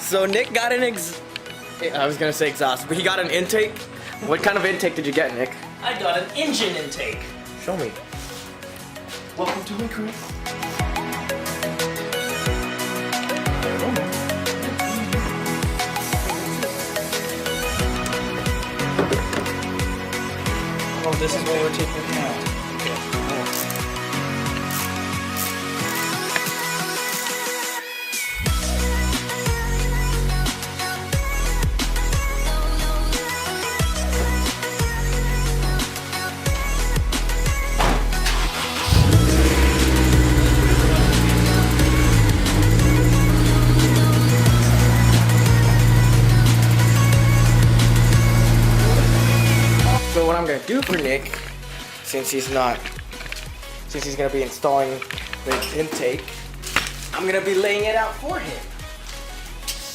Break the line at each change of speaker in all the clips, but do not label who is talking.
So Nick got an I was gonna say exhaust, but he got an intake. What kind of intake did you get, Nick?
I got an engine intake.
Show me. Welcome to my crew.
Oh, this is what we're taking out.
So what I'm gonna do for Nick, since he's gonna be installing the intake, I'm gonna be laying it out for him.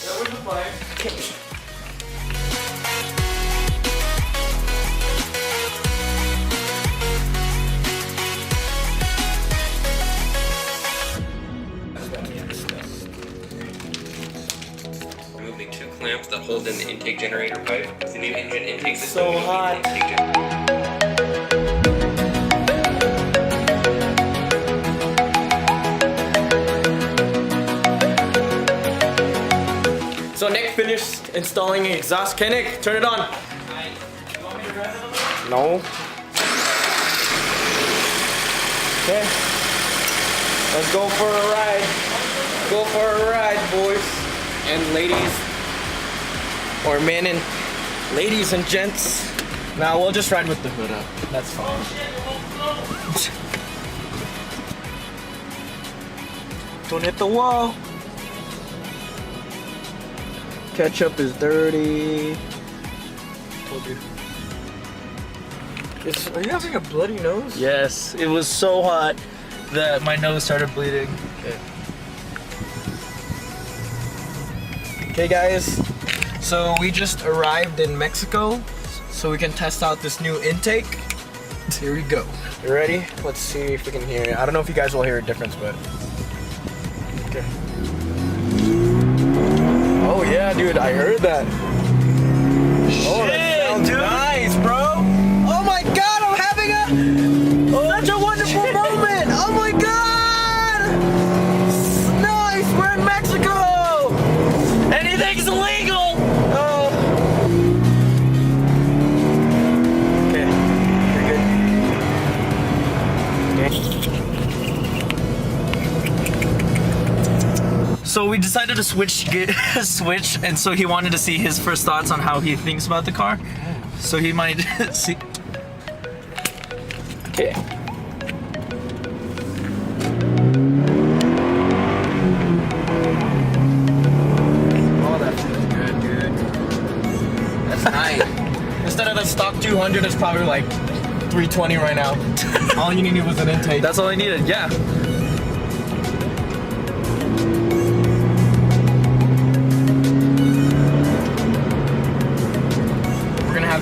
That was the fire.
Removing 2 clamps that hold in the intake generator pipe. The new engine intake system.
So hot. So Nick finished installing the exhaust. Okay, Nick, turn it on.
You want me to drive it a little?
No. Okay. Let's go for a ride. Go for a ride, boys and ladies. Or men and ladies and gents. Nah, we'll just ride with the hood up. That's fine. Don't hit the wall. Ketchup is dirty. Told you.
Are you having a bloody nose?
Yes, it was so hot that my nose started bleeding. Okay guys, so we just arrived in Mexico, so we can test out this new intake. Here we go. You ready? Let's see if we can hear it. I don't know if you guys will hear a difference, but okay. Oh yeah, dude, I heard that. Oh, that sounds nice, bro. Oh my God, I'm having such a wonderful moment. Oh my God. Nice, we're in Mexico. Anything's illegal. Oh. Okay, you're good. So we decided to switch, and so he wanted to see his first thoughts on how he thinks about the car. So he might see. Okay. Oh, that feels good, dude. That's nice. Instead of the stock 200, it's probably like 320 right now. All you needed was an intake. That's all I needed, yeah.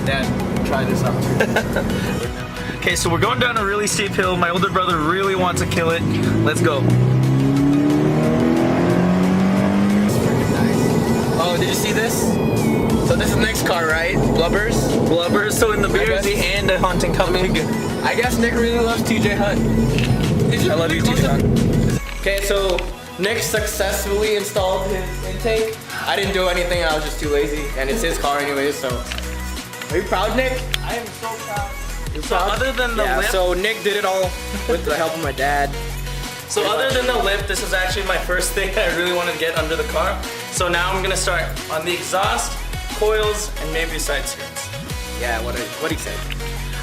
Dad, try this out too. Okay, so we're going down a really steep hill. My older brother really wants to kill it. Let's go. Oh, did you see this? So this is Nick's car, right? Blubbers. So in the BRZ and the hunting company. I guess Nick really loves TJ Hunt. I love you, TJ Hunt. Okay, so Nick successfully installed his intake. I didn't do anything. I was just too lazy, and it's his car anyway, so. Are you proud, Nick?
I am so proud.
You're proud?
Other than the lip,
so Nick did it all with the help of my dad.
So other than the lip, this is actually my first thing I really want to get under the car. So now I'm gonna start on the exhaust, coils, and maybe side skirts.
Yeah, what he said.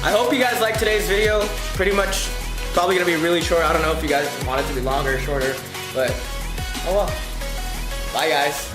I hope you guys liked today's video. Pretty much, probably gonna be really short. I don't know if you guys want it to be longer or shorter, but oh well. Bye guys.